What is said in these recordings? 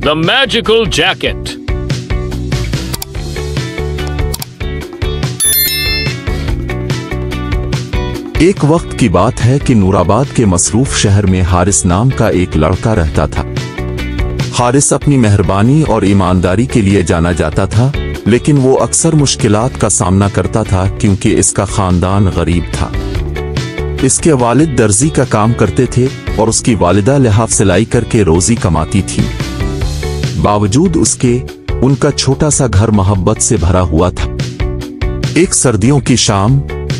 The Magical Jacket. एक वक्त की बात है कि नूराबाद के मसरूफ शहर में हारिस नाम का एक लड़का रहता था। हारिस अपनी मेहरबानी और ईमानदारी के लिए जाना जाता था, लेकिन वो अक्सर मुश्किलात का सामना करता था क्योंकि इसका खानदान गरीब था। इसके वालिद दर्जी का काम करते थे और उसकी वालिदा लिहाफ सिलाई करके रोजी कमाती थी। बावजूद उसके उनका छोटा सा घर मोहब्बत से भरा हुआ था। एक सर्दियों की शाम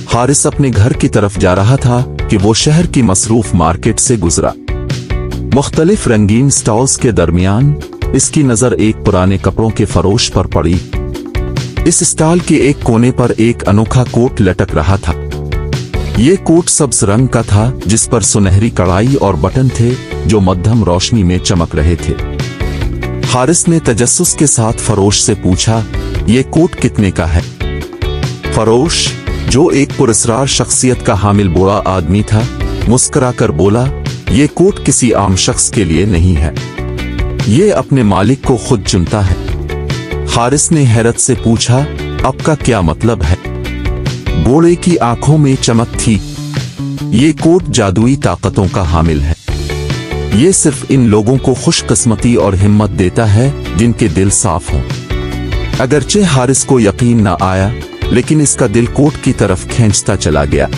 हारिस अपने घर की तरफ जा रहा था कि वो शहर की मसरूफ मार्केट से गुजरा। मुख्तलिफ रंगीन स्टॉल्स के दरमियान इसकी नजर एक पुराने कपड़ों के फरोश पर पड़ी। इस स्टॉल के एक कोने पर एक अनोखा कोट लटक रहा था। ये कोट सब्ज रंग का था जिस पर सुनहरी कढ़ाई और बटन थे जो मध्यम रोशनी में चमक रहे थे। हारिस ने तजस्सुस के साथ फरोश से पूछा, ये कोट कितने का है? फरोश, जो एक पुरस्कार शख्सियत का हामिल बूढ़ा आदमी था, मुस्कुराकर बोला, ये कोट किसी आम शख्स के लिए नहीं है, ये अपने मालिक को खुद चुनता है। हारिस ने हैरत से पूछा, आपका क्या मतलब है? बूढ़े की आंखों में चमक थी। ये कोट जादुई ताकतों का हामिल है। ये सिर्फ इन लोगों को खुशकिस्मती और हिम्मत देता है जिनके दिल साफ हों। अगरचे हारिस को यकीन न आया, लेकिन इसका दिल कोट की तरफ खींचता चला गया।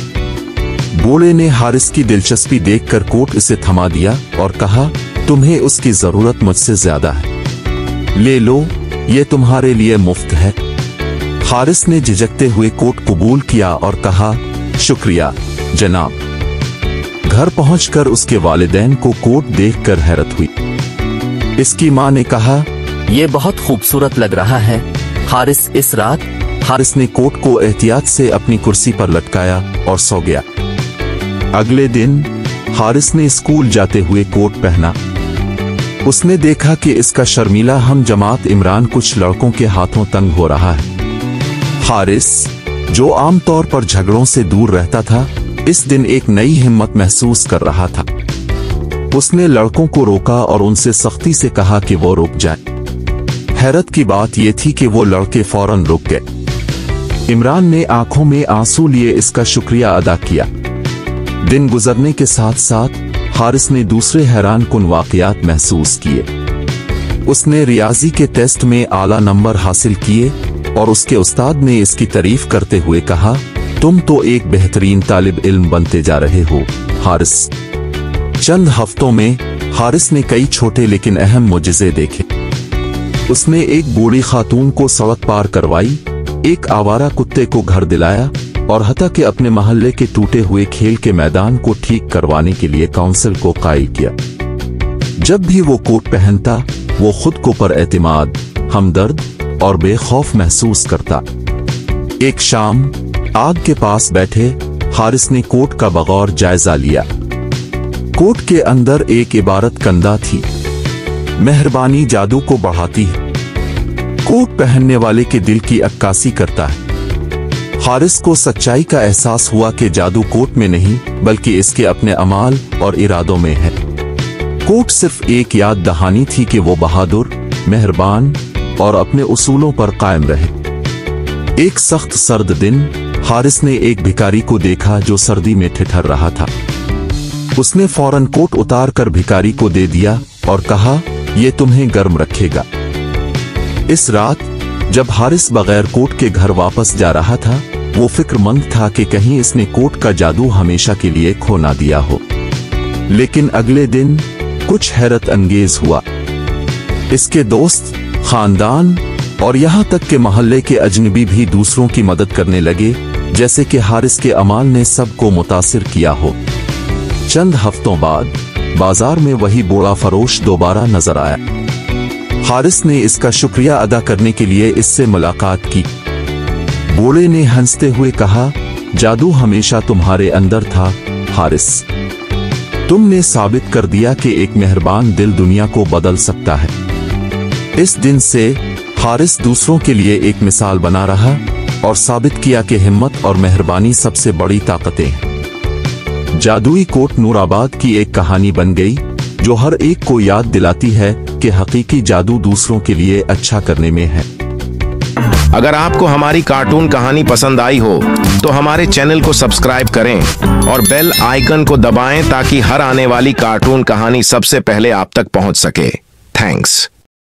बूढ़े ने हारिस की दिलचस्पी देखकर कोट इसे थमा दिया और कहा, तुम्हें उसकी जरूरत मुझसे ज्यादा है, ले लो, ये तुम्हारे लिए मुफ्त है। हारिस ने झिझकते हुए कोट कबूल किया और कहा, शुक्रिया जनाब। घर पहुंचकर उसके वालिदैन को कोट देखकर हैरत हुई। इसकी मां ने कहा, ये बहुत खूबसूरत लग रहा है हारिस। इस रात हारिस ने कोट को एहतियात से अपनी कुर्सी पर लटकाया और सो गया। अगले दिन हारिस ने स्कूल जाते हुए कोट पहना। उसने देखा कि इसका शर्मीला हम जमात इमरान कुछ लड़कों के हाथों तंग हो रहा है। हारिस, जो आमतौर पर झगड़ों से दूर रहता था, इस दिन एक नई हिम्मत महसूस कर रहा था। उसने लड़कों को रोका और उनसे सख्ती से कहा कि वो रुक जाएं। हैरत की बात यह थी कि वो लड़के फौरन रुक गए। इमरान ने आंखों में आंसू लिए इसका शुक्रिया अदा किया। दिन गुजरने के साथ साथ हारिस ने दूसरे हैरानकुन वाकयात महसूस किए। उसने रियाजी के टेस्ट में आला नंबर हासिल किए और उसके उस्ताद ने इसकी तारीफ करते हुए कहा, तुम तो एक बेहतरीन तालिब इल्म बनते जा रहे हो हारिस। चंद हफ्तों में हारिस ने कई छोटे लेकिन अहम मुजज़े देखे। उसने एक बूढ़ी खातून को सड़क पार करवाई, एक आवारा कुत्ते को घर दिलाया और हत्ता कि अपने मोहल्ले के टूटे हुए खेल के मैदान को ठीक करवाने के लिए काउंसिल को कायल किया। जब भी वो कोट पहनता, वो खुद को पर एतमाद, हमदर्द और बेखौफ महसूस करता। एक शाम आग के पास बैठे हारिस ने कोट का बगौर जायजा लिया। कोट के अंदर एक इबारत कंदा थी, मेहरबानी जादू को बढ़ाती है, कोट पहनने वाले के दिल की अक्कासी करता है। हारिस को सच्चाई का एहसास हुआ कि जादू कोट में नहीं बल्कि इसके अपने अमाल और इरादों में है। कोट सिर्फ एक याद दहानी थी कि वो बहादुर, मेहरबान और अपने उसूलों पर कायम रहे। एक सख्त सर्द दिन हारिस ने एक भिखारी को देखा जो सर्दी में ठिठुर रहा था। उसने फौरन कोट उतार कर भिखारी को दे दिया और कहा, यह तुम्हें गर्म रखेगा। इस रात जब हारिस बगैर कोट के घर वापस जा रहा था, वो फिक्रमंद था कि कहीं इसने कोट का जादू हमेशा के लिए खो ना दिया हो। लेकिन अगले दिन कुछ हैरत अंगेज हुआ। इसके दोस्त, खानदान और यहाँ तक के मोहल्ले के अजनबी भी दूसरों की मदद करने लगे, जैसे कि हारिस के अमाल ने सबको मुतासिर किया हो। चंद हफ्तों बाद बाजार में वही बूढ़ा फरोश दोबारा नजर आया। हारिस ने इसका शुक्रिया अदा करने के लिए इससे मुलाकात की। बूढ़े ने हंसते हुए कहा, जादू हमेशा तुम्हारे अंदर था हारिस। तुमने साबित कर दिया कि एक मेहरबान दिल दुनिया को बदल सकता है। इस दिन से हारिस दूसरों के लिए एक मिसाल बना रहा और साबित किया कि हिम्मत और मेहरबानी सबसे बड़ी ताकतें हैं। जादुई कोट नूराबाद की एक कहानी बन गई जो हर एक को याद दिलाती है कि हकीकी जादू दूसरों के लिए अच्छा करने में है। अगर आपको हमारी कार्टून कहानी पसंद आई हो तो हमारे चैनल को सब्सक्राइब करें और बेल आइकन को दबाएं ताकि हर आने वाली कार्टून कहानी सबसे पहले आप तक पहुंच सके। थैंक्स।